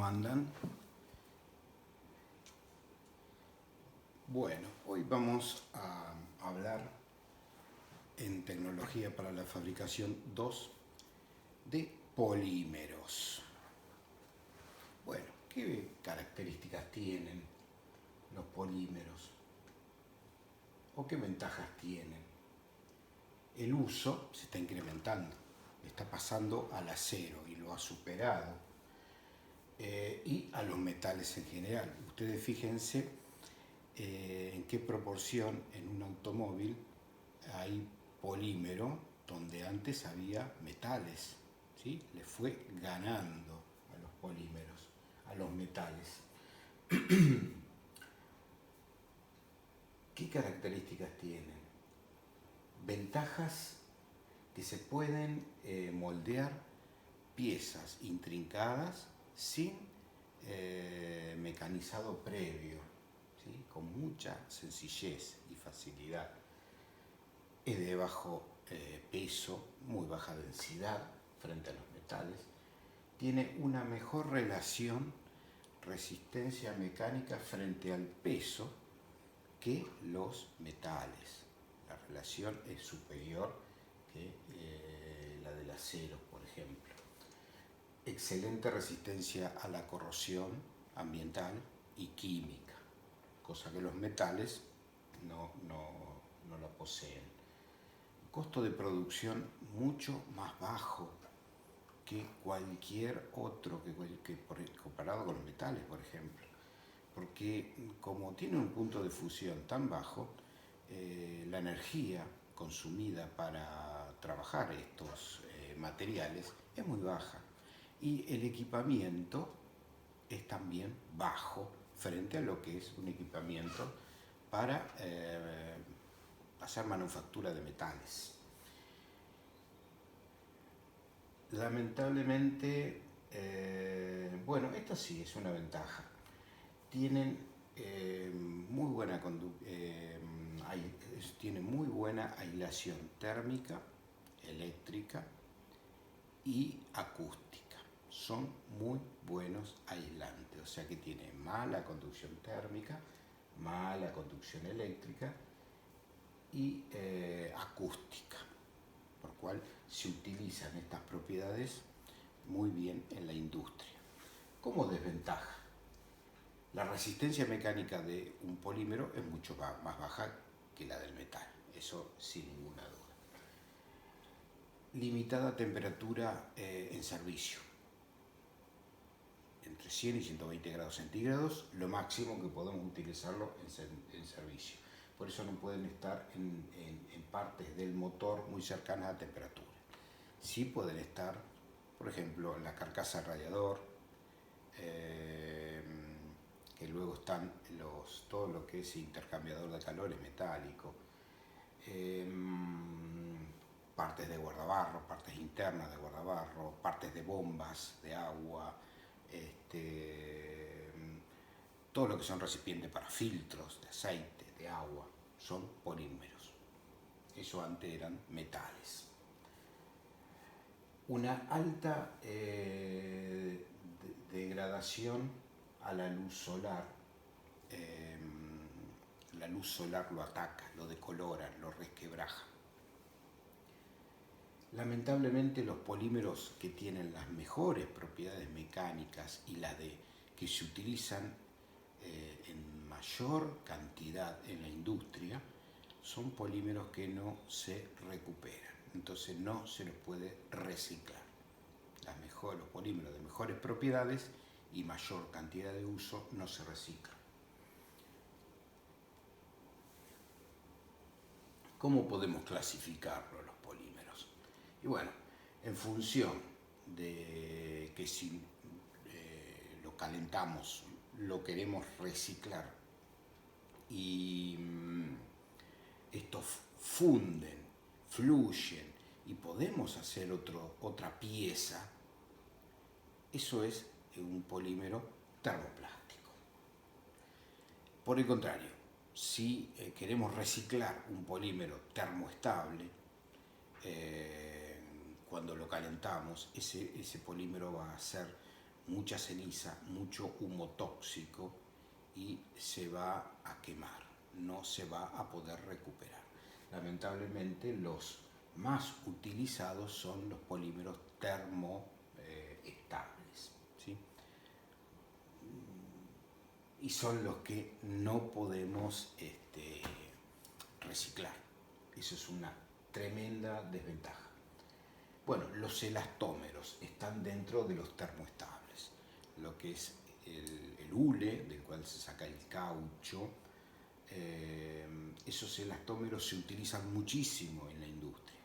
andan? Bueno, hoy vamos a hablar en tecnología para la fabricación 2 de polímeros. Bueno, ¿qué características tienen los polímeros? ¿O qué ventajas tienen? El uso se está incrementando, está pasando al acero y lo ha superado, y a los metales en general. Ustedes fíjense en qué proporción en un automóvil hay polímero donde antes había metales, ¿sí? Le fue ganando a los polímeros, a los metales. ¿Qué características tienen? Ventajas que se pueden moldear piezas intrincadas sin mecanizado previo, ¿sí? Con mucha sencillez y facilidad. Es de bajo peso, muy baja densidad frente a los metales. Tiene una mejor relación resistencia mecánica frente al peso que los metales. La relación es superior que la del acero, por ejemplo. Excelente resistencia a la corrosión ambiental y química, cosa que los metales no la poseen. Costo de producción mucho más bajo que cualquier otro, comparado con los metales, por ejemplo, porque como tiene un punto de fusión tan bajo, la energía consumida para trabajar estos materiales es muy baja y el equipamiento es también bajo frente a lo que es un equipamiento para hacer manufactura de metales. Lamentablemente, bueno, esta sí es una ventaja. Tienen tienen muy buena aislación térmica, eléctrica y acústica. Son muy buenos aislantes, o sea que tienen mala conducción térmica, mala conducción eléctrica y acústica, por cual se utilizan estas propiedades muy bien en la industria. Como desventaja, la resistencia mecánica de un polímero es mucho más baja que la del metal, eso sin ninguna duda. Limitada temperatura en servicio, entre 100 y 120 grados centígrados, lo máximo que podemos utilizarlo en servicio. Por eso no pueden estar en partes del motor muy cercanas a temperatura. Sí pueden estar, por ejemplo, en la carcasa del radiador, que luego están todo lo que es intercambiador de calores metálico, partes de guardabarro, partes internas de guardabarro, partes de bombas de agua, todo lo que son recipientes para filtros de aceite, de agua, son polímeros. Eso antes eran metales. Una alta degradación a la luz solar. La luz solar lo ataca, lo decolora, lo resquebraja. Lamentablemente los polímeros que tienen las mejores propiedades mecánicas y las que se utilizan en mayor cantidad en la industria son polímeros que no se recuperan, entonces no se los puede reciclar. Los polímeros de mejores propiedades y mayor cantidad de uso no se reciclan. ¿Cómo podemos clasificarlo los polímeros? Y bueno, en función de que si lo calentamos, lo queremos reciclar y estos funden, fluyen y podemos hacer otra pieza, eso es un polímero termoplástico. Por el contrario, si queremos reciclar un polímero termoestable, cuando lo calentamos, ese polímero va a ser mucha ceniza, mucho humo tóxico y se va a quemar, no se va a poder recuperar. Lamentablemente los más utilizados son los polímeros termoestables, ¿sí? Y son los que no podemos reciclar. Eso es una tremenda desventaja. Bueno, los elastómeros están dentro de los termoestables, lo que es el hule, del cual se saca el caucho. Esos elastómeros se utilizan muchísimo en la industria,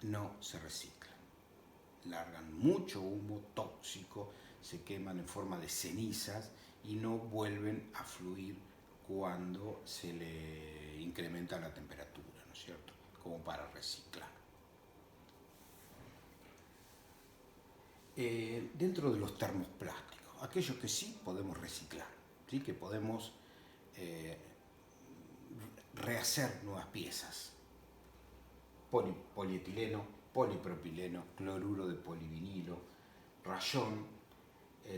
no se reciclan, largan mucho humo tóxico, se queman en forma de cenizas y no vuelven a fluir cuando se le incrementa la temperatura, ¿no es cierto?, como para reciclar. Dentro de los termos plásticos, aquellos que sí podemos reciclar, ¿sí?, que podemos rehacer nuevas piezas: polietileno, polipropileno, cloruro de polivinilo, rayón,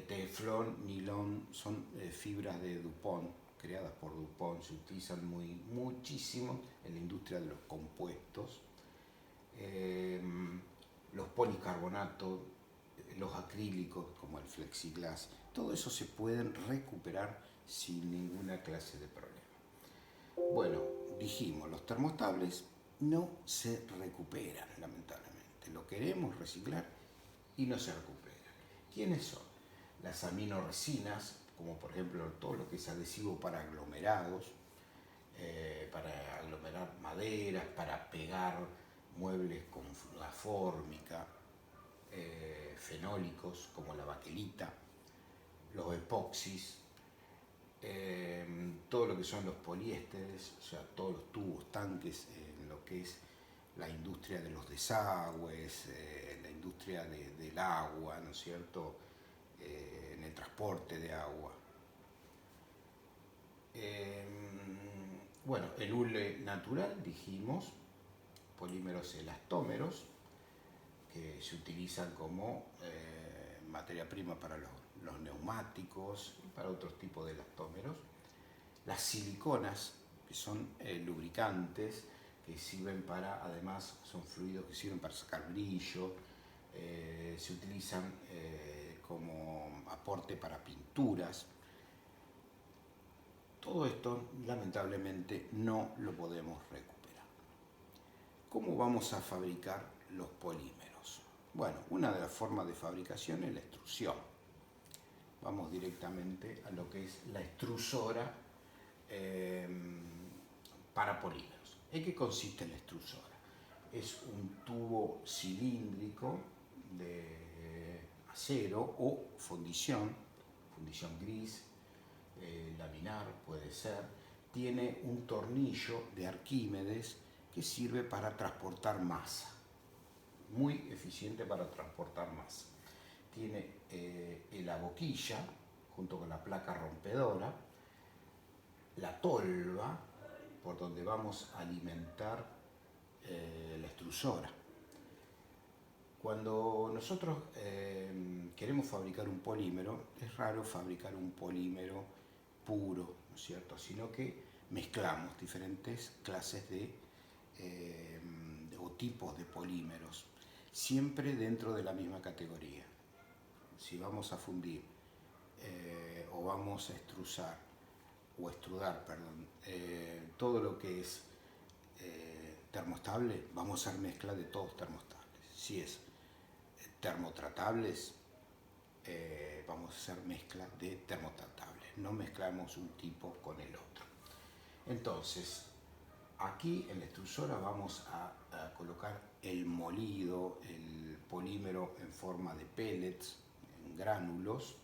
teflón, nilón, son fibras de DuPont, creadas por DuPont, se utilizan muchísimo en la industria de los compuestos. Los policarbonatos, los acrílicos como el Flexiglass, todo eso se pueden recuperar sin ninguna clase de problema. Bueno, dijimos, los termoestables no se recuperan, lamentablemente. Lo queremos reciclar y no se recuperan. ¿Quiénes son? Las aminoresinas, como por ejemplo todo lo que es adhesivo para aglomerados, para aglomerar maderas, para pegar muebles con la fórmica, fenólicos como la baquelita, los epoxis, todo lo que son los poliésteres, o sea, todos los tubos, tanques, en lo que es la industria de los desagües, la industria del agua, ¿no es cierto?, en el transporte de agua. Bueno, el hule natural, dijimos, polímeros elastómeros, que se utilizan como materia prima para los neumáticos y para otros tipos de elastómeros. Las siliconas, que son lubricantes, que sirven para, además, son fluidos que sirven para sacar brillo, se utilizan como aporte para pinturas. Todo esto, lamentablemente, no lo podemos recuperar. ¿Cómo vamos a fabricar los polímeros? Bueno, una de las formas de fabricación es la extrusión. Vamos directamente a lo que es la extrusora para polímeros. ¿En qué consiste la extrusora? Es un tubo cilíndrico de acero o fundición gris, laminar puede ser. Tiene un tornillo de Arquímedes que sirve para transportar masa, muy eficiente para transportar masa. Tiene la boquilla junto con la placa rompedora, la tolva por donde vamos a alimentar la extrusora. Cuando nosotros queremos fabricar un polímero, es raro fabricar un polímero puro, ¿no es cierto?, sino que mezclamos diferentes clases o tipos de polímeros, siempre dentro de la misma categoría. Si vamos a fundir o vamos a extrudar, todo lo que es termoestable, vamos a hacer mezcla de todos termoestables. Si es termotratables, vamos a hacer mezcla de termotratables, no mezclamos un tipo con el otro. Entonces, aquí en la extrusora vamos a colocar el molido, el polímero en forma de pellets, en gránulos,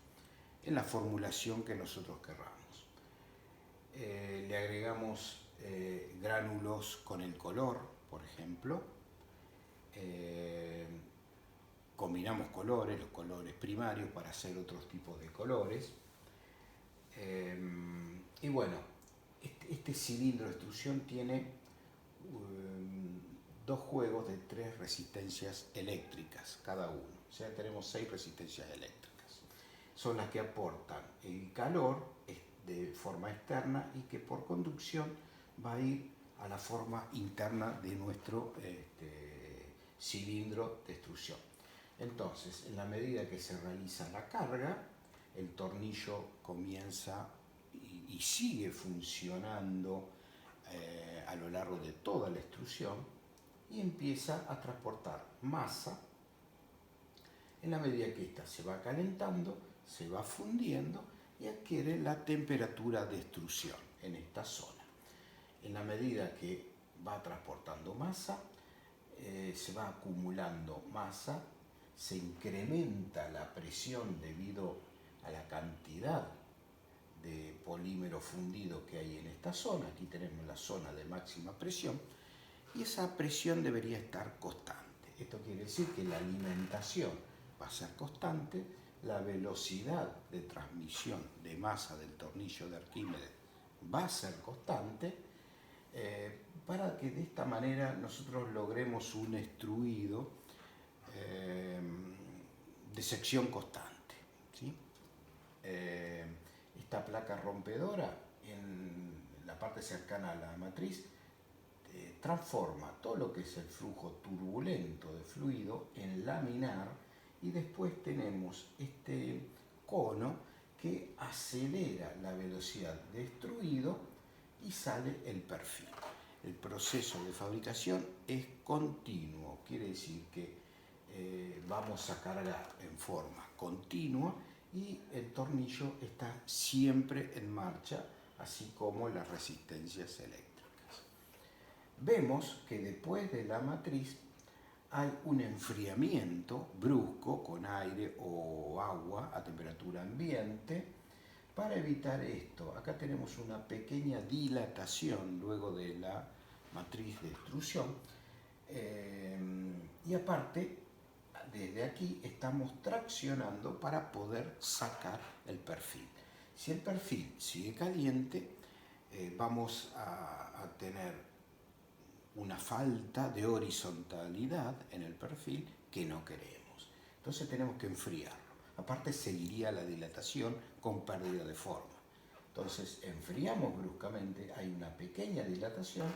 en la formulación que nosotros querramos. Le agregamos gránulos con el color, por ejemplo. Combinamos colores, los colores primarios para hacer otros tipos de colores. Y bueno, este cilindro de extrusión tiene dos juegos de 3 resistencias eléctricas cada uno. O sea, tenemos 6 resistencias eléctricas. son las que aportan el calor de forma externa y que por conducción va a ir a la forma interna de nuestro cilindro de extrusión. Entonces, en la medida que se realiza la carga, el tornillo comienza y sigue funcionando a lo largo de toda la extrusión y empieza a transportar masa. En la medida que ésta se va calentando, se va fundiendo y adquiere la temperatura de extrusión en esta zona. En la medida que va transportando masa, se va acumulando masa, se incrementa la presión debido a la cantidad de polímero fundido que hay en esta zona. Aquí tenemos la zona de máxima presión y esa presión debería estar constante. Esto quiere decir que la alimentación va a ser constante, la velocidad de transmisión de masa del tornillo de Arquímedes va a ser constante, para que de esta manera nosotros logremos un extruido de sección constante, ¿sí? Esta placa rompedora en la parte cercana a la matriz transforma todo lo que es el flujo turbulento de fluido en laminar y después tenemos este cono que acelera la velocidad de extruido y sale el perfil. El proceso de fabricación es continuo, quiere decir que vamos a cargar en forma continua y el tornillo está siempre en marcha, así como las resistencias eléctricas. Vemos que después de la matriz hay un enfriamiento brusco con aire o agua a temperatura ambiente. Para evitar esto, acá tenemos una pequeña dilatación luego de la matriz de extrusión, y aparte desde aquí estamos traccionando para poder sacar el perfil. Si el perfil sigue caliente, vamos a tener una falta de horizontalidad en el perfil que no queremos. Entonces tenemos que enfriarlo. Aparte seguiría la dilatación con pérdida de forma. Entonces enfriamos bruscamente, hay una pequeña dilatación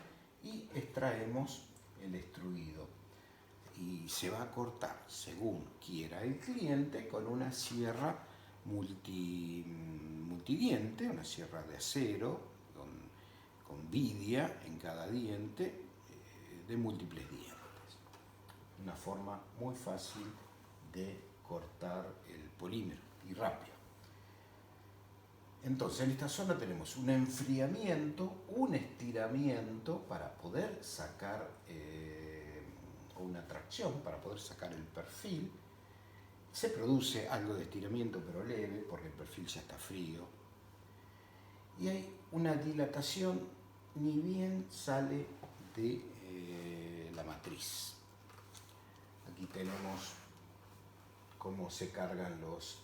y extraemos el extruido. Y se va a cortar según quiera el cliente con una sierra multidiente, una sierra de acero con vidia en cada diente, de múltiples dientes. Una forma muy fácil de cortar el polímero y rápido. Entonces en esta zona tenemos un enfriamiento, un estiramiento para poder sacar, o una tracción para poder sacar el perfil. Se produce algo de estiramiento pero leve porque el perfil ya está frío. Y hay una dilatación ni bien sale de la matriz. Aquí tenemos cómo se cargan los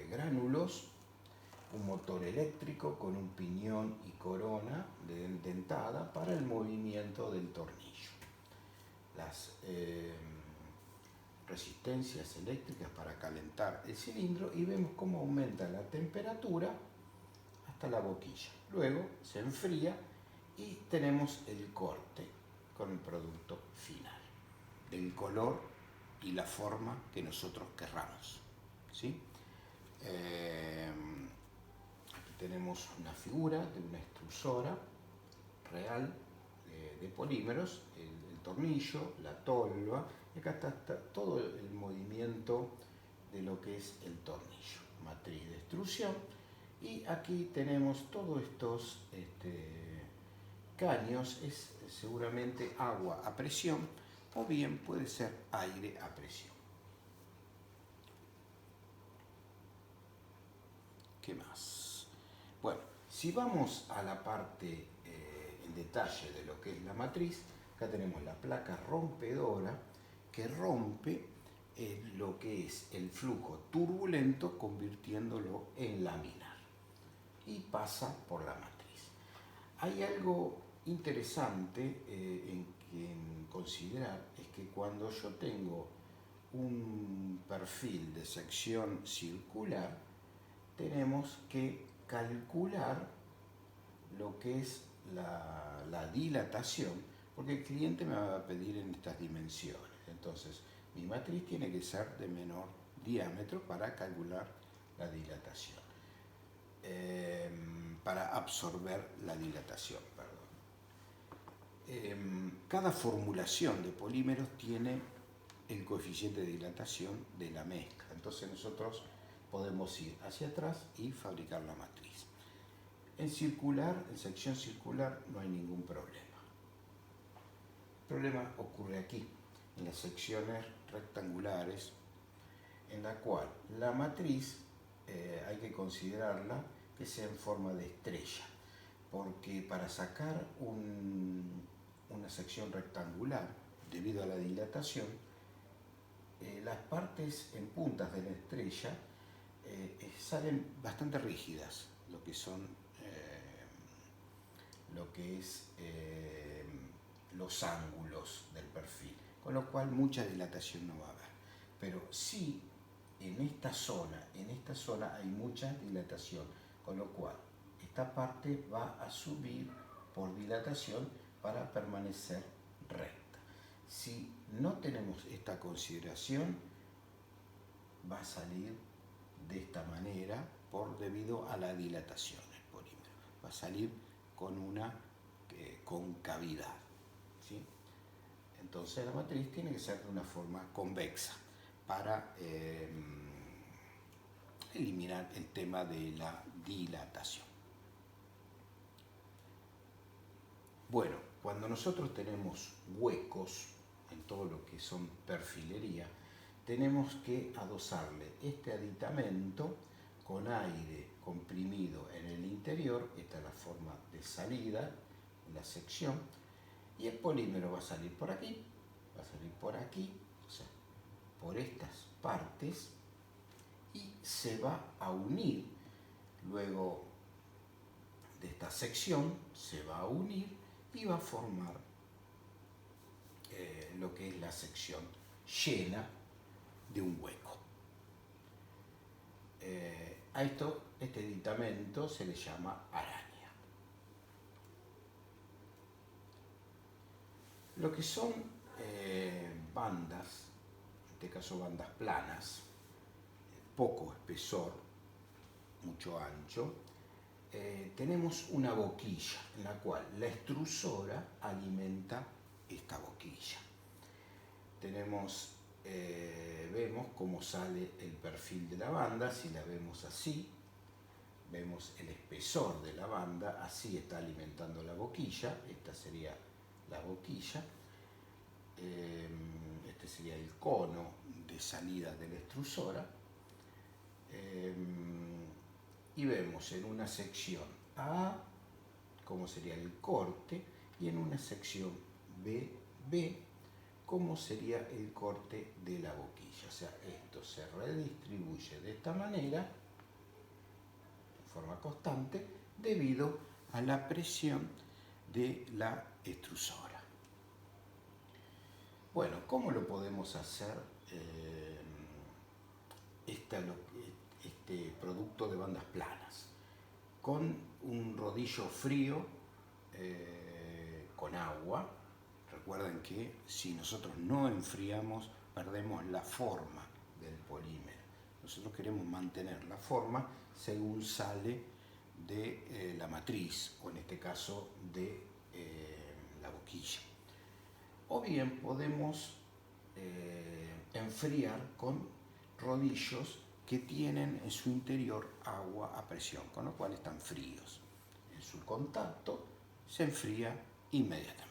gránulos, un motor eléctrico con un piñón y corona dentada para el movimiento del tornillo. Las resistencias eléctricas para calentar el cilindro y vemos cómo aumenta la temperatura hasta la boquilla. Luego se enfría y tenemos el corte con el producto final, del color y la forma que nosotros querramos, ¿sí? Aquí tenemos una figura de una extrusora real de polímeros, el tornillo, la tolva, y acá está todo el movimiento de lo que es el tornillo, matriz de extrusión, y aquí tenemos todos estos caños, es seguramente agua a presión o bien puede ser aire a presión. ¿Qué más? Bueno, si vamos a la parte en detalle de lo que es la matriz, acá tenemos la placa rompedora que rompe lo que es el flujo turbulento convirtiéndolo en laminar y pasa por la matriz. Hay algo interesante en considerar, es que cuando yo tengo un perfil de sección circular, tenemos que calcular lo que es la dilatación, porque el cliente me va a pedir en estas dimensiones. Entonces, mi matriz tiene que ser de menor diámetro para calcular la dilatación, para absorber la dilatación, perdón. Cada formulación de polímeros tiene el coeficiente de dilatación de la mezcla. Entonces nosotros podemos ir hacia atrás y fabricar la matriz. En sección circular, no hay ningún problema. El problema ocurre aquí, en las secciones rectangulares, en la cual la matriz hay que considerarla que sea en forma de estrella, porque para sacar una sección rectangular, debido a la dilatación, las partes en puntas de la estrella salen bastante rígidas, lo que es los ángulos del perfil, con lo cual mucha dilatación no va a haber. Pero sí, en esta zona hay mucha dilatación, con lo cual esta parte va a subir por dilatación para permanecer recta. Si no tenemos esta consideración, va a salir de esta manera debido a la dilatación el polímero. Va a salir con una concavidad, ¿sí? Entonces la matriz tiene que ser de una forma convexa para eliminar el tema de la dilatación. Bueno, cuando nosotros tenemos huecos en todo lo que son perfilería, tenemos que adosarle este aditamento con aire comprimido en el interior. Esta es la forma de salida, la sección, y el polímero va a salir por aquí, va a salir por aquí, o sea, por estas partes, y se va a unir luego de esta sección, se va a unir y va a formar lo que es la sección llena de un hueco. A este aditamento se le llama araña. Lo que son bandas, en este caso bandas planas, poco espesor, mucho ancho, tenemos una boquilla en la cual la extrusora alimenta esta boquilla. Vemos cómo sale el perfil de la banda. Si la vemos así, vemos el espesor de la banda, así está alimentando la boquilla. Esta sería la boquilla, este sería el cono de salida de la extrusora, y vemos en una sección A cómo sería el corte y en una sección B cómo sería el corte de la boquilla. O sea, esto se redistribuye de esta manera, de forma constante, debido a la presión de la extrusora. Bueno, ¿cómo lo podemos hacer este producto de bandas planas? Con un rodillo frío, con agua. Recuerden que si nosotros no enfriamos, perdemos la forma del polímero. Nosotros queremos mantener la forma según sale de la matriz, o en este caso de la boquilla. O bien podemos enfriar con rodillos que tienen en su interior agua a presión, con lo cual están fríos. En su contacto se enfría inmediatamente.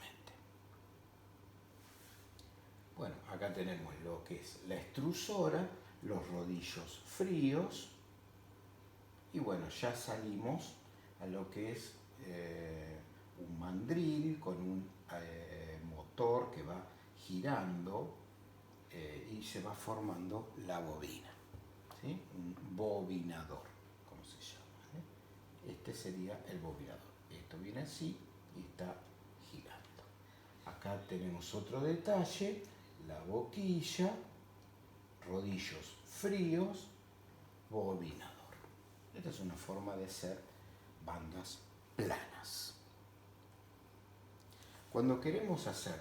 Bueno, acá tenemos lo que es la extrusora, los rodillos fríos, y bueno, ya salimos a lo que es un mandril con un motor que va girando y se va formando la bobina, ¿sí? Un bobinador, como se llama, ¿eh? Este sería el bobinador. Esto viene así y está girando. Acá tenemos otro detalle, la boquilla, rodillos fríos, bobinador. Esta es una forma de hacer bandas planas. Cuando queremos hacer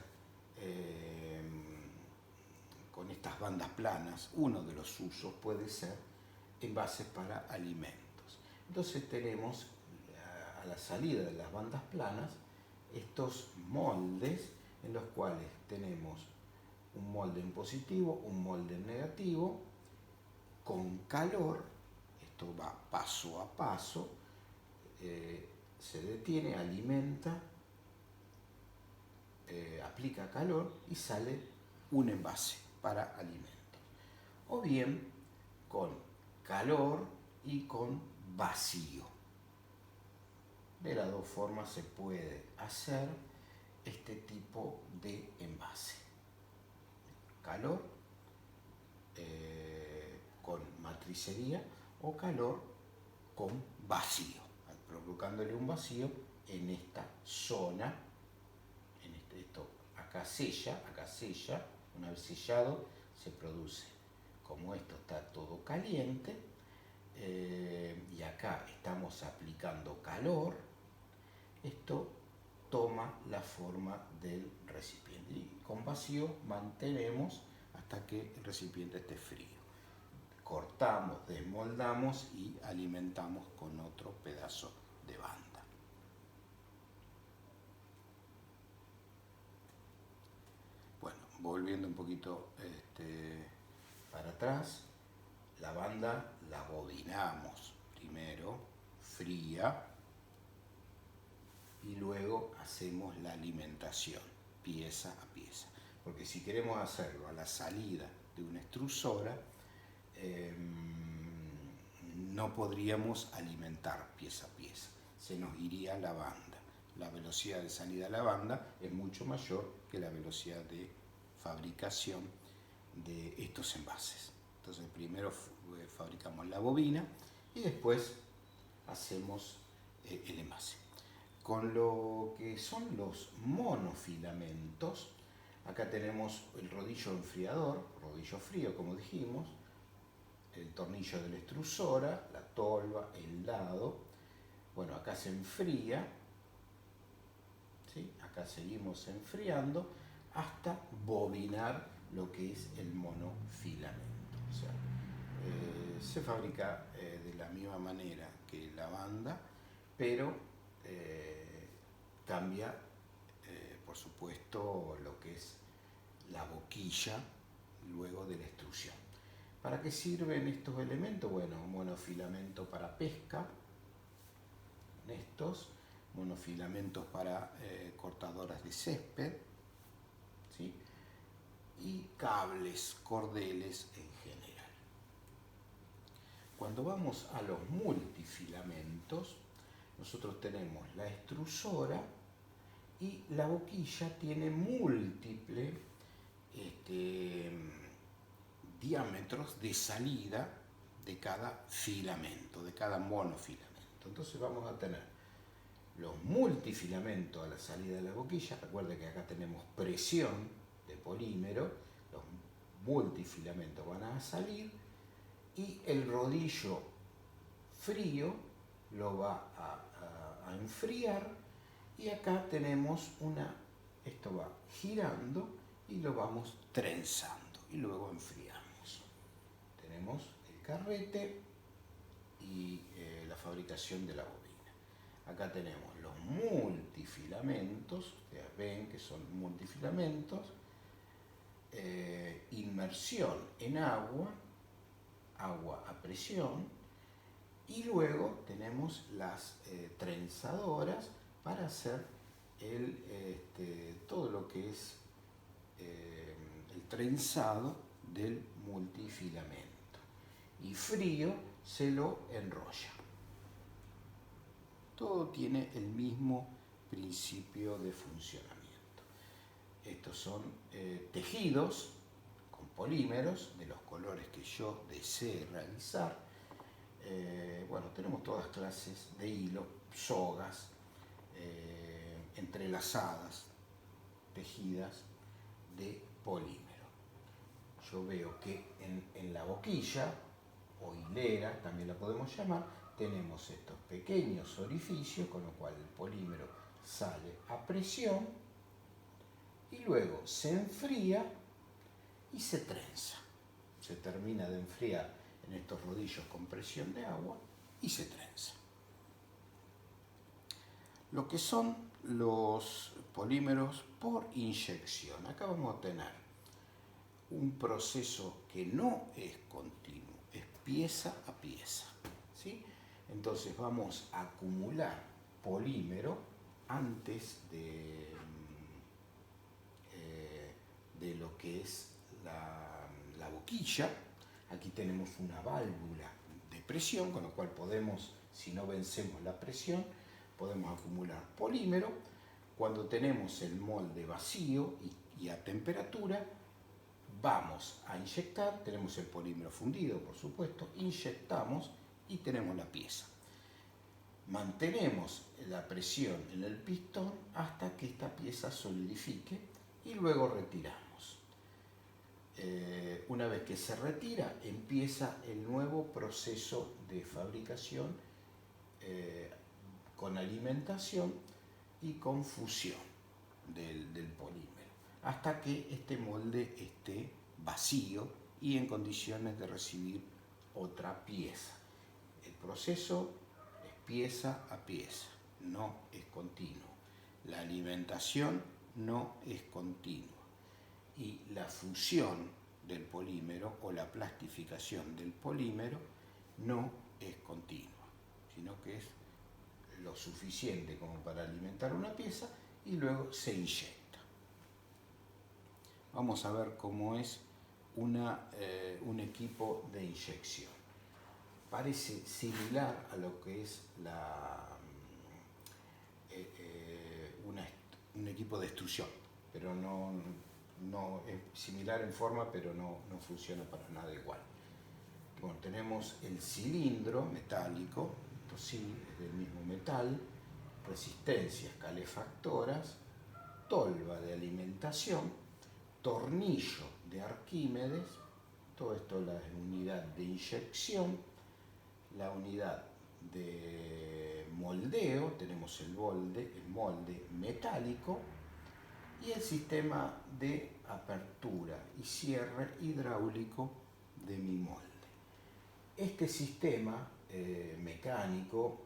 con estas bandas planas, uno de los usos puede ser envases para alimentos. Entonces tenemos a la salida de las bandas planas estos moldes en los cuales tenemos un molde en positivo, un molde en negativo, con calor. Esto va paso a paso, se detiene, alimenta, aplica calor y sale un envase para alimentos. O bien con calor y con vacío. De las dos formas se puede hacer este tipo de envase. Calor con matricería o calor con vacío, provocándole un vacío en esta zona. Esto acá sella, una vez sellado se produce, como esto está todo caliente y acá estamos aplicando calor, esto toma la forma del recipiente y con vacío mantenemos hasta que el recipiente esté frío. Cortamos, desmoldamos y alimentamos con otro pedazo de banda. Bueno, volviendo un poquito para atrás, la banda la bobinamos primero, fría, y luego hacemos la alimentación, pieza a pieza. Porque si queremos hacerlo a la salida de una extrusora, no podríamos alimentar pieza a pieza, se nos iría la banda. La velocidad de salida de la banda es mucho mayor que la velocidad de fabricación de estos envases. Entonces primero fabricamos la bobina y después hacemos el envase. Con lo que son los monofilamentos, acá tenemos el rodillo enfriador, rodillo frío como dijimos, el tornillo de la extrusora, la tolva, el lado. Bueno, acá se enfría, ¿sí? Acá seguimos enfriando hasta bobinar lo que es el monofilamento. O sea, se fabrica de la misma manera que la banda, pero cambia, por supuesto, lo que es la boquilla luego de la extrusión. ¿Para qué sirven estos elementos? Bueno, monofilamento para pesca, estos monofilamentos para cortadoras de césped, ¿sí? Y cables, cordeles en general. Cuando vamos a los multifilamentos, nosotros tenemos la extrusora y la boquilla tiene múltiples diámetros de salida de cada filamento, de cada monofilamento. Entonces vamos a tener los multifilamentos a la salida de la boquilla. Recuerden que acá tenemos presión de polímero, los multifilamentos van a salir y el rodillo frío lo va a enfriar y acá tenemos esto va girando y lo vamos trenzando y luego enfriamos. Tenemos el carrete y la fabricación de la bobina. Acá tenemos los multifilamentos, ustedes ven que son multifilamentos, inmersión en agua a presión, y luego tenemos las trenzadoras para hacer todo lo que es el trenzado del multifilamento. Y frío se lo enrolla. Todo tiene el mismo principio de funcionamiento. Estos son tejidos con polímeros de los colores que yo desee realizar. Bueno, tenemos todas clases de hilo, sogas, entrelazadas, tejidas de polímero. yo veo que en la boquilla, o hilera, también la podemos llamar, tenemos estos pequeños orificios, con lo cual el polímero sale a presión y luego se enfría y se trenza. Se termina de enfriar en estos rodillos con presión de agua y se trenza. Lo que son los polímeros por inyección. Acá vamos a tener un proceso que no es continuo, es pieza a pieza, ¿sí? Entonces vamos a acumular polímero antes de lo que es la boquilla. Aquí tenemos una válvula de presión, con lo cual podemos, si no vencemos la presión, podemos acumular polímero. Cuando tenemos el molde vacío y a temperatura, vamos a inyectar, tenemos el polímero fundido, por supuesto, inyectamos y tenemos la pieza. Mantenemos la presión en el pistón hasta que esta pieza solidifique y luego retiramos. Una vez que se retira, empieza el nuevo proceso de fabricación con alimentación y con fusión del polímero, hasta que este molde esté vacío y en condiciones de recibir otra pieza. El proceso es pieza a pieza, no es continuo. La alimentación no es continua. Y la fusión del polímero o la plastificación del polímero no es continua, sino que es lo suficiente como para alimentar una pieza y luego se inyecta. Vamos a ver cómo es un equipo de inyección. Parece similar a lo que es un equipo de extrusión, pero no es similar en forma, pero no funciona para nada igual. Bueno, tenemos el cilindro metálico, esto sí, es del mismo metal, resistencias calefactoras, tolva de alimentación, tornillo de Arquímedes, todo esto es la unidad de inyección, la unidad de moldeo, tenemos el molde metálico, y el sistema de apertura y cierre hidráulico de mi molde. Este sistema mecánico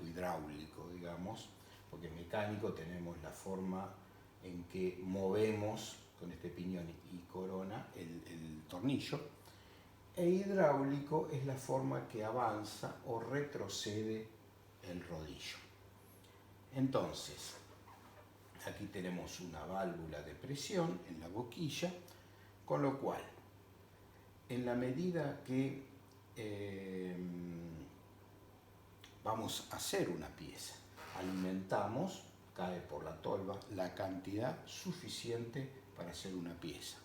hidráulico, digamos, porque mecánico tenemos la forma en que movemos con este piñón y corona el tornillo, e hidráulico es la forma que avanza o retrocede el rodillo. Entonces, aquí tenemos una válvula de presión en la boquilla, con lo cual, en la medida que vamos a hacer una pieza, alimentamos, cae por la tolva, la cantidad suficiente para hacer una pieza.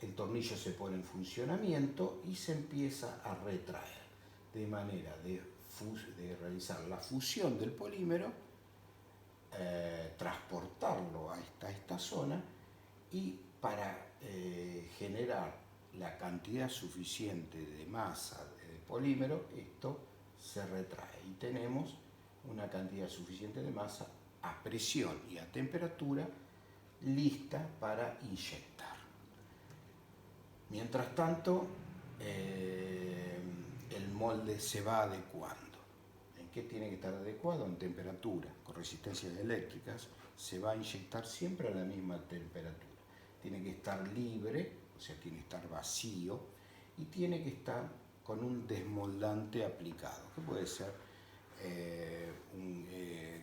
El tornillo se pone en funcionamiento y se empieza a retraer, de manera de realizar la fusión del polímero, transportarlo a esta zona, y para generar la cantidad suficiente de masa de polímero, esto se retrae y tenemos una cantidad suficiente de masa a presión y a temperatura lista para inyectar. Mientras tanto, el molde se va adecuando. ¿En qué tiene que estar adecuado? En temperatura, con resistencias eléctricas. Se va a inyectar siempre a la misma temperatura. Tiene que estar libre, o sea, tiene que estar vacío, y tiene que estar con un desmoldante aplicado, que puede ser un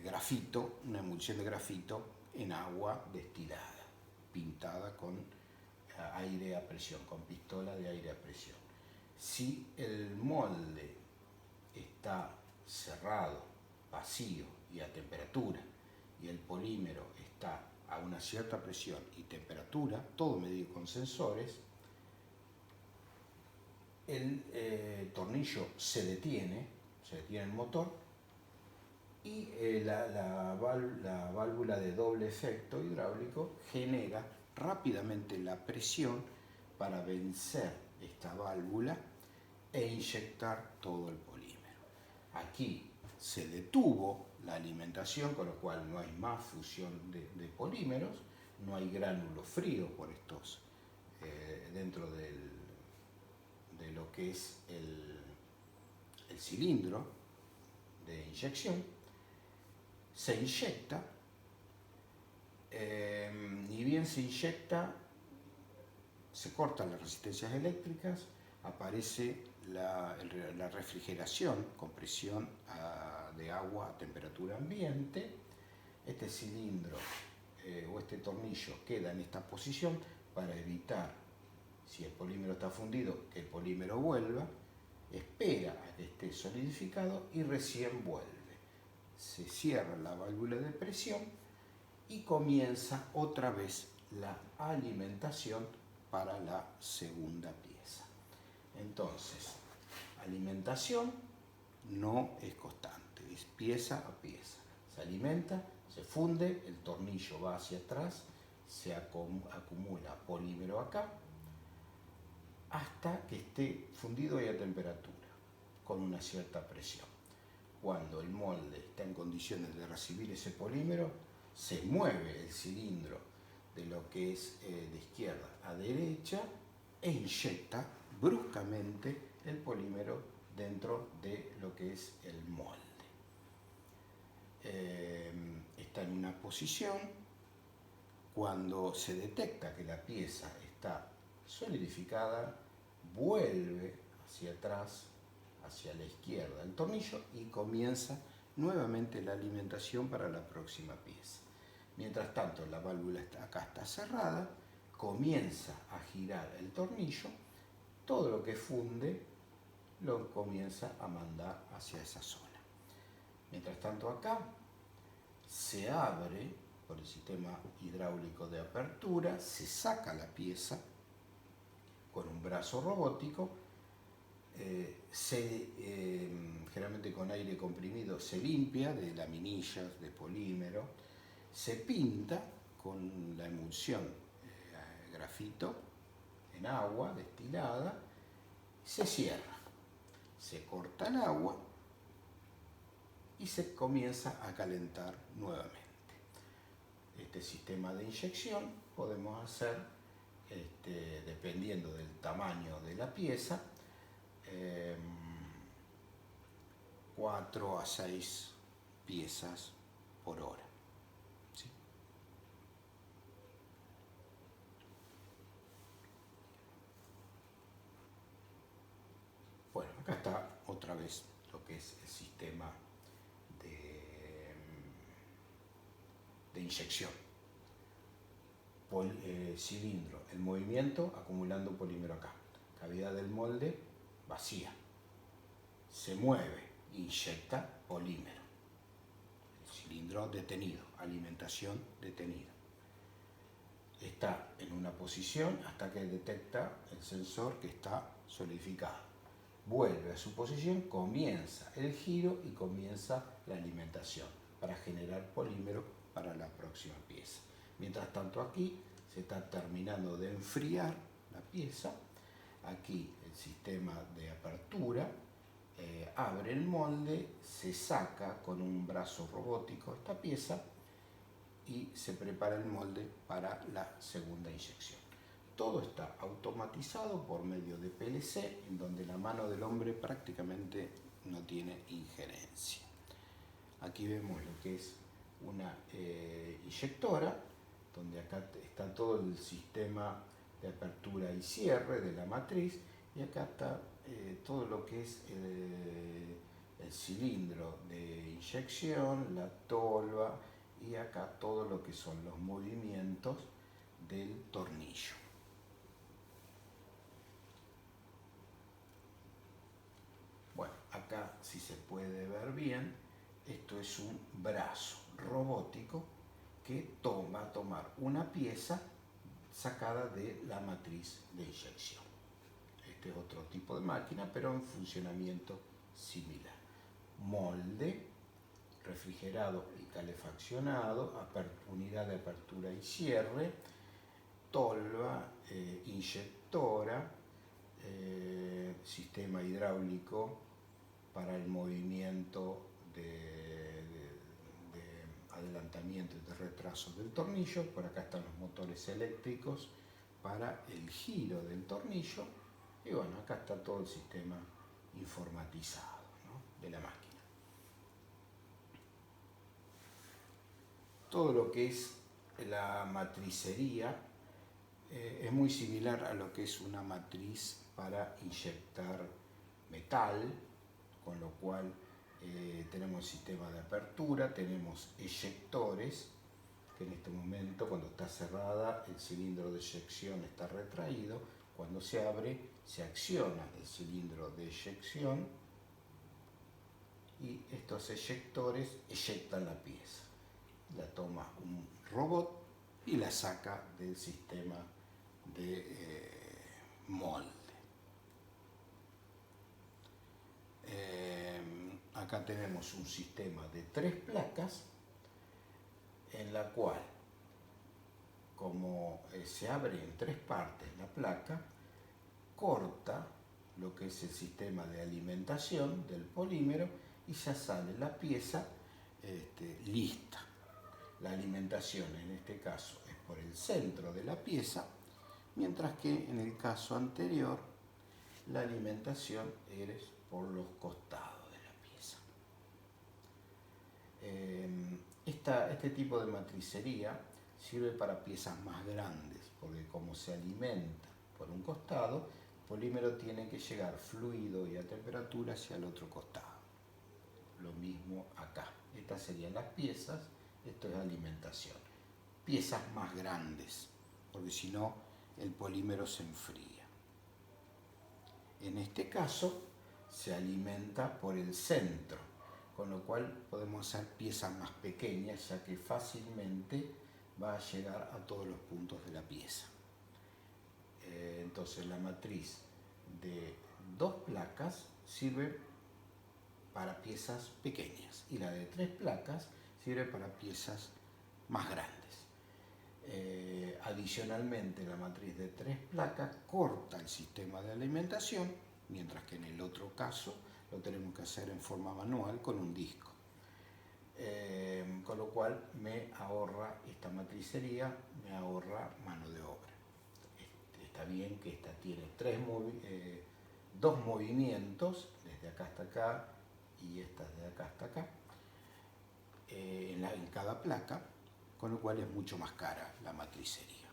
grafito, una emulsión de grafito en agua destilada, pintada con aire a presión, con pistola de aire a presión. Si el molde está cerrado, vacío y a temperatura, y el polímero está a una cierta presión y temperatura, todo medido con sensores, el tornillo se detiene el motor, y la válvula de doble efecto hidráulico genera rápidamente la presión para vencer esta válvula e inyectar todo el polímero. Aquí se detuvo la alimentación, con lo cual no hay más fusión de polímeros, no hay gránulo frío por estos dentro de lo que es el cilindro de inyección. Se inyecta, y bien se inyecta, se cortan las resistencias eléctricas, aparece la refrigeración, compresión de agua a temperatura ambiente. Este cilindro o este tornillo queda en esta posición para evitar, si el polímero está fundido, que el polímero vuelva, espera a que esté solidificado y recién vuelve. Se cierra la válvula de presión y comienza otra vez la alimentación para la segunda pieza. Entonces, alimentación no es constante, es pieza a pieza. Se alimenta, se funde, el tornillo va hacia atrás, se acumula polímero acá, hasta que esté fundido y a temperatura, con una cierta presión. Cuando el molde está en condiciones de recibir ese polímero, se mueve el cilindro de lo que es de izquierda a derecha e inyecta bruscamente el polímero dentro de lo que es el molde. Está en una posición. Cuando se detecta que la pieza está solidificada, vuelve hacia atrás, hacia la izquierda el tornillo y comienza nuevamente la alimentación para la próxima pieza. Mientras tanto, la válvula acá está cerrada, comienza a girar el tornillo, todo lo que funde lo comienza a mandar hacia esa zona. Mientras tanto, acá se abre por el sistema hidráulico de apertura, se saca la pieza con un brazo robótico, generalmente con aire comprimido se limpia de laminillas, de polímero, se pinta con la emulsión grafito en agua destilada, se cierra, se corta el agua y se comienza a calentar nuevamente. Este sistema de inyección podemos hacer, dependiendo del tamaño de la pieza, 4 a 6 piezas por hora. ¿Sí? Bueno, acá está otra vez lo que es el sistema de inyección. Cilindro en movimiento, acumulando polímero acá. Cavidad del molde vacía. Se mueve, inyecta polímero. El cilindro detenido, alimentación detenida. Está en una posición hasta que detecta el sensor que está solidificado. Vuelve a su posición, comienza el giro y comienza la alimentación para generar polímero para la próxima pieza. Mientras tanto, aquí se está terminando de enfriar la pieza. Aquí el sistema de apertura abre el molde, se saca con un brazo robótico esta pieza y se prepara el molde para la segunda inyección. Todo está automatizado por medio de PLC, en donde la mano del hombre prácticamente no tiene injerencia. Aquí vemos lo que es una inyectora, donde acá está todo el sistema de apertura y cierre de la matriz, y acá está todo lo que es el cilindro de inyección, la tolva, y acá todo lo que son los movimientos del tornillo. Bueno, acá si se puede ver bien, esto es un brazo robótico que va a tomar una pieza sacada de la matriz de inyección. Este es otro tipo de máquina, pero en funcionamiento similar. Molde, refrigerado y calefaccionado, unidad de apertura y cierre, tolva, inyectora, sistema hidráulico para el movimiento de adelantamiento y de retraso del tornillo. Por acá están los motores eléctricos para el giro del tornillo. Y bueno, acá está todo el sistema informatizado, ¿no?, de la máquina. Todo lo que es la matricería es muy similar a lo que es una matriz para inyectar metal, con lo cual tenemos sistema de apertura, tenemos eyectores, que en este momento, cuando está cerrada, el cilindro de eyección está retraído. Cuando se abre, se acciona el cilindro de eyección y estos eyectores eyectan la pieza. La toma un robot y la saca del sistema de molde. Acá tenemos un sistema de 3 placas en la cual, como se abre en 3 partes la placa, corta lo que es el sistema de alimentación del polímero y ya sale la pieza lista. La alimentación en este caso es por el centro de la pieza, mientras que en el caso anterior la alimentación es por los costados de la pieza. Este tipo de matricería sirve para piezas más grandes, porque como se alimenta por un costado, el polímero tiene que llegar fluido y a temperatura hacia el otro costado. Lo mismo acá. Estas serían las piezas, esto es alimentación. Piezas más grandes, porque si no el polímero se enfría. En este caso se alimenta por el centro, con lo cual podemos hacer piezas más pequeñas, ya que fácilmente va a llegar a todos los puntos de la pieza. Entonces la matriz de 2 placas sirve para piezas pequeñas y la de 3 placas sirve para piezas más grandes. Adicionalmente, la matriz de 3 placas corta el sistema de alimentación, mientras que en el otro caso lo tenemos que hacer en forma manual con un disco. Con lo cual me ahorra esta matricería, me ahorra mano de obra. Está bien que esta tiene 2 movimientos, desde acá hasta acá y esta de acá hasta acá, en cada placa, con lo cual es mucho más cara la matricería.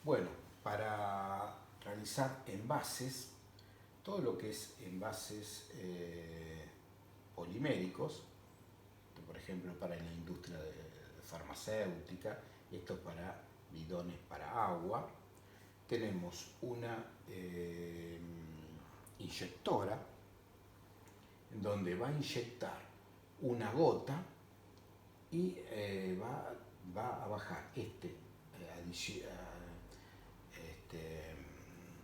Bueno, para realizar envases, todo lo que es envases poliméricos, por ejemplo para la industria farmacéutica, esto para bidones para agua, tenemos una inyectora donde va a inyectar una gota y va a bajar este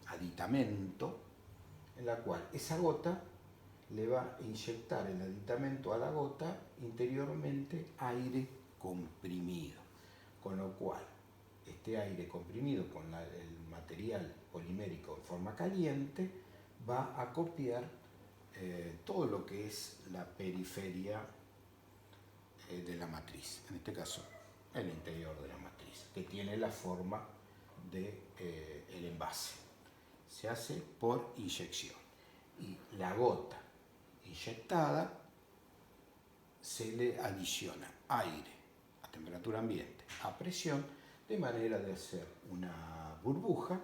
aditamento, en la cual esa gota le va a inyectar el aditamento a la gota interiormente aire comprimido, con lo cual este aire comprimido con el material polimérico en forma caliente va a copiar todo lo que es la periferia de la matriz, en este caso el interior de la matriz, que tiene la forma del envase. Se hace por inyección y la gota inyectada se le adiciona aire a temperatura ambiente, a presión, de manera de hacer una burbuja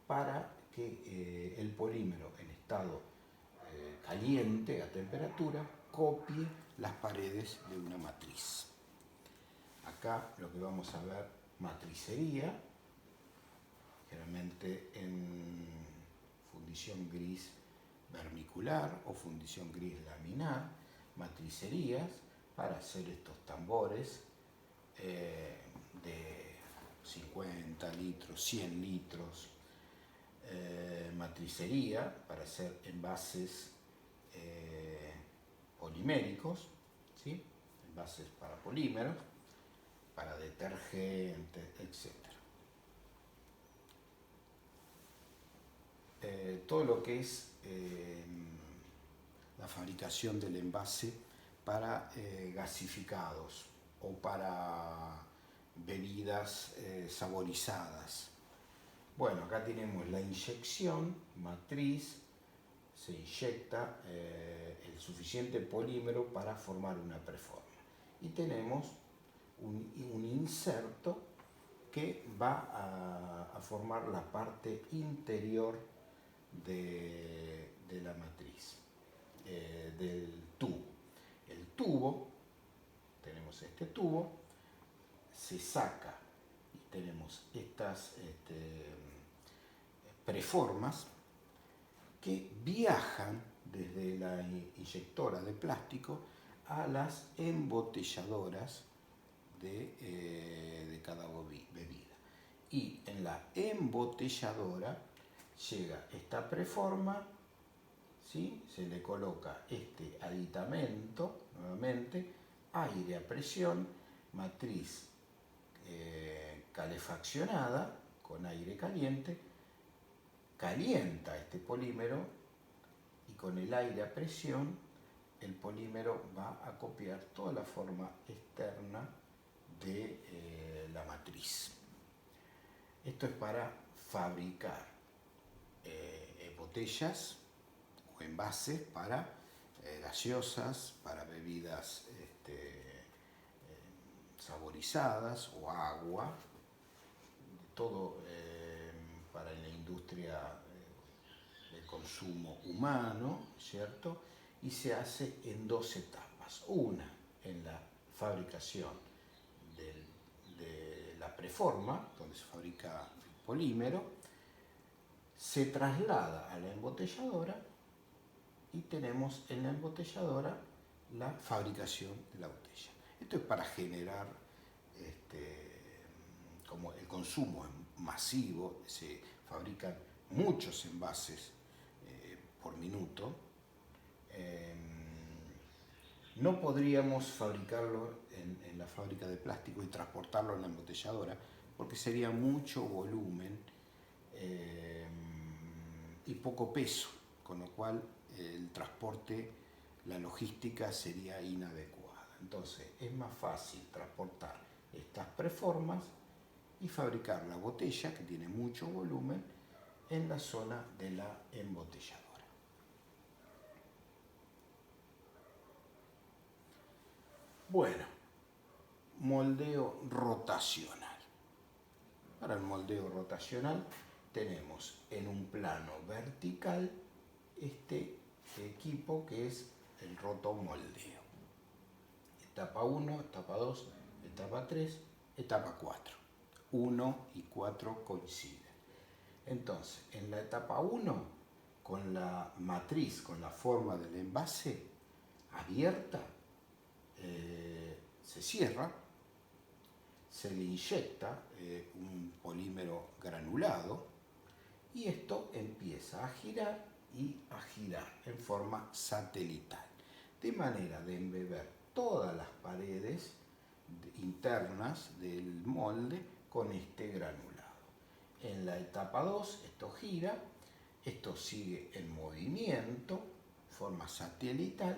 para que el polímero en estado caliente a temperatura copie las paredes de una matriz. Acá lo que vamos a ver, matricería, generalmente en fundición gris vermicular o fundición gris laminar, matricerías para hacer estos tambores de 50 litros, 100 litros, matricería para hacer envases poliméricos, ¿sí? envases para polímeros, para detergentes, etc. Todo lo que es la fabricación del envase para gasificados o para bebidas saborizadas. Bueno, acá tenemos la inyección, matriz, se inyecta el suficiente polímero para formar una preforma. Y tenemos un inserto que va a formar la parte interior de la matriz, del tubo. El tubo, tenemos este tubo, se saca y tenemos estas preformas que viajan desde la inyectora de plástico a las embotelladoras de cada bebida. Y en la embotelladora llega esta preforma, ¿sí? Se le coloca este aditamento, nuevamente, aire a presión, matriz calefaccionada con aire caliente, calienta este polímero y con el aire a presión el polímero va a copiar toda la forma externa de la matriz. Esto es para fabricar botellas o envases para gaseosas, para bebidas saborizadas o agua, todo para la industria del consumo humano, ¿cierto? Y se hace en dos etapas. Una en la fabricación de la preforma, donde se fabrica el polímero, se traslada a la embotelladora y tenemos en la embotelladora la fabricación de la botella. Esto es para generar, como el consumo es masivo, se fabrican muchos envases por minuto. No podríamos fabricarlo en la fábrica de plástico y transportarlo en la embotelladora porque sería mucho volumen y poco peso, con lo cual el transporte, la logística sería inadecuada. Entonces es más fácil transportar estas preformas y fabricar la botella, que tiene mucho volumen, en la zona de la embotelladora. Bueno, moldeo rotacional. Para el moldeo rotacional tenemos en un plano vertical este equipo que es el rotomoldeo. Etapa 1, etapa 2, etapa 3, etapa 4. 1 y 4 coinciden. Entonces, en la etapa 1, con la matriz, con la forma del envase abierta, se cierra, se le inyecta un polímero granulado y esto empieza a girar y a girar en forma satelital, de manera de embeber todas las paredes internas del molde con este granulado. En la etapa 2 esto gira, esto sigue en movimiento, forma satelital,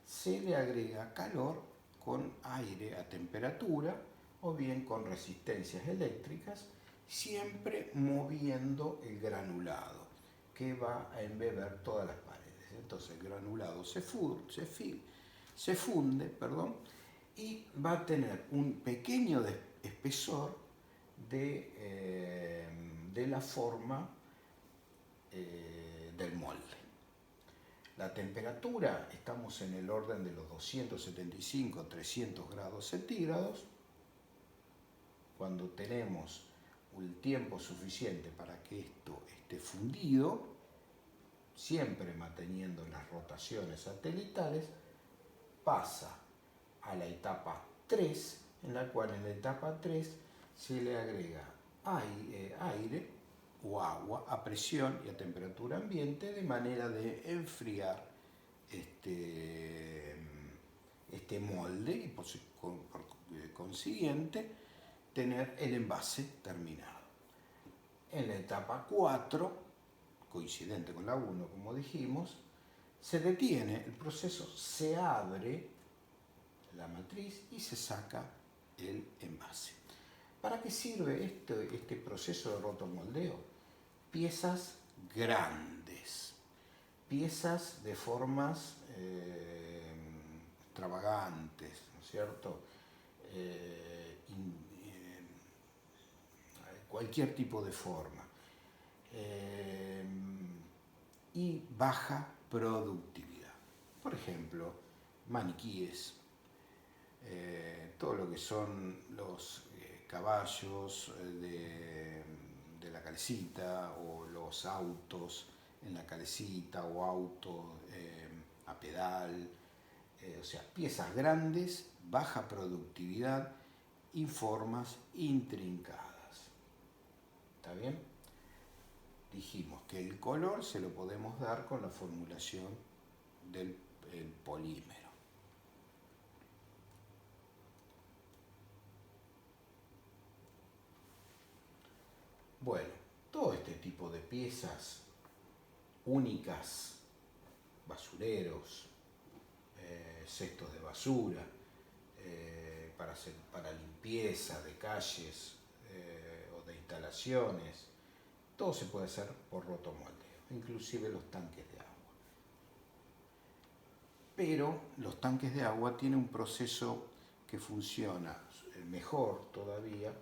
se le agrega calor con aire a temperatura o bien con resistencias eléctricas, siempre moviendo el granulado que va a embeber todas las paredes. Entonces el granulado se funde, y va a tener un pequeño espesor de la forma del molde. La temperatura, estamos en el orden de los 275-300 grados centígrados. Cuando tenemos el tiempo suficiente para que esto esté fundido, siempre manteniendo las rotaciones satelitales, pasa a la etapa 3, en la cual en la etapa 3 se le agrega aire o agua a presión y a temperatura ambiente, de manera de enfriar este molde y por consiguiente tener el envase terminado. En la etapa 4, coincidente con la 1 como dijimos, se detiene el proceso, se abre la matriz y se saca el envase. ¿Para qué sirve este proceso de rotomoldeo? Piezas grandes, piezas de formas extravagantes, ¿no es cierto? Cualquier tipo de forma. Y baja productividad. Por ejemplo, maniquíes, todo lo que son los caballos de la calecita o los autos en la calecita o autos a pedal, o sea, piezas grandes, baja productividad y formas intrincadas. ¿Está bien? Dijimos que el color se lo podemos dar con la formulación del polímero. Bueno, todo este tipo de piezas únicas, basureros, cestos de basura, para limpieza de calles o de instalaciones, todo se puede hacer por rotomoldeo, inclusive los tanques de agua. Pero los tanques de agua tienen un proceso que funciona mejor todavía,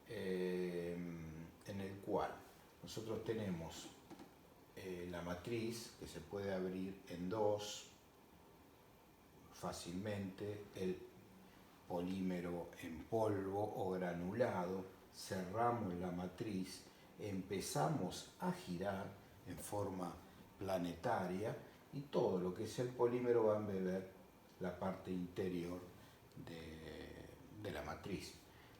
en el cual nosotros tenemos la matriz que se puede abrir en dos fácilmente, el polímero en polvo o granulado, cerramos la matriz, empezamos a girar en forma planetaria y todo lo que es el polímero va a embeber la parte interior de la matriz.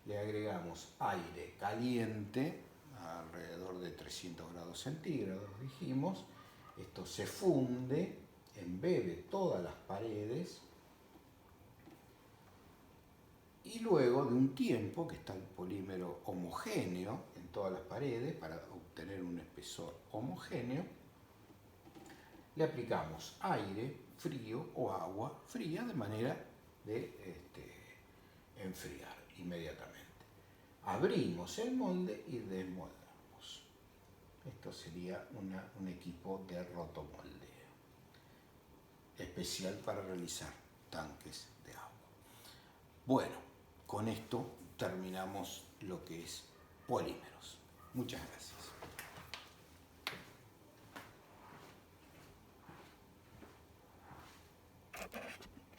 Le agregamos aire caliente, alrededor de 300 grados centígrados dijimos, esto se funde, embebe todas las paredes y luego de un tiempo que está el polímero homogéneo en todas las paredes para obtener un espesor homogéneo, le aplicamos aire frío o agua fría de manera de enfriar inmediatamente. Abrimos el molde y desmoldamos. Esto sería un equipo de rotomoldeo, especial para realizar tanques de agua. Bueno, con esto terminamos lo que es polímeros. Muchas gracias.